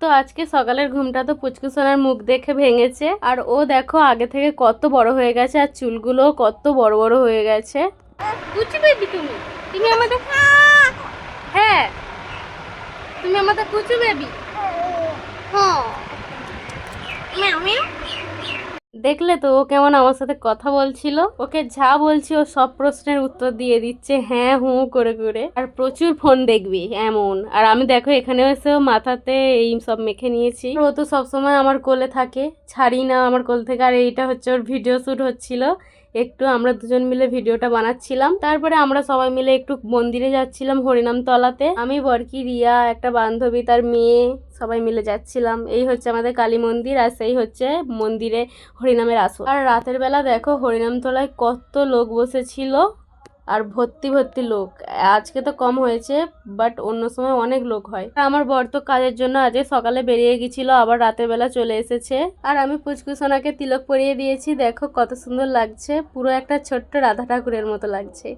তো আজকে সকালের ঘুমটা তো পুচকু সোনার মুখ দেখে ভেঙেছে। আর ও দেখো আগে থেকে কত বড় হয়ে গেছে, আর চুলগুলো কত বড় বড় হয়ে গেছে। কুচি বেবি তুমি তুমি আমাদের, হ্যাঁ তুমি আমাদের কুচু বেবি। হ্যাঁ দেখলে তো ও কেমন আমার সাথে কথা বলছিল। ওকে যা বলছি ও সব প্রশ্নের উত্তর দিয়ে দিচ্ছে হ্যাঁ হুঁ করে করে। আর প্রচুর ফোন দেখবি এমন। আর আমি দেখো এখানে এসেও মাথাতে এই সব মেখে নিয়েছি। ও তো সবসময় আমার কোলে থাকে, ছাড়ি না আমার কোল থেকে। আর এইটা হচ্ছে ওর ভিডিও শ্যুট হচ্ছিল, একটু আমরা দুজন মিলে ভিডিওটা বানাচ্ছিলাম। তারপরে আমরা সবাই মিলে একটু মন্দিরে যাচ্ছিলাম হরিনাম তলাতে। আমি, বরকি, রিয়া, একটা বান্ধবী, তার মেয়ে, সবাই মিলে যাচ্ছিলাম। এই হচ্ছে আমাদের কালী মন্দির, আর সেই হচ্ছে মন্দিরে হরিনামের আসর। আর রাতের বেলা দেখো হরিনাম তলায় কত লোক বসেছিল, আর ভর্তি ভর্তি লোক। আজকে তো কম হয়েছে, বাট অন্য সময় অনেক লোক হয়। আমার বর তো কাজের জন্য আজকে সকালে বেরিয়ে গেছিল, আবার রাতের বেলা চলে এসেছে। আর আমি পুচকু সোনাকে তিলক পরিয়ে দিয়েছি, দেখো কত সুন্দর লাগছে, পুরো একটা ছোট্ট রাধা ঠাকুরের মতো লাগছে।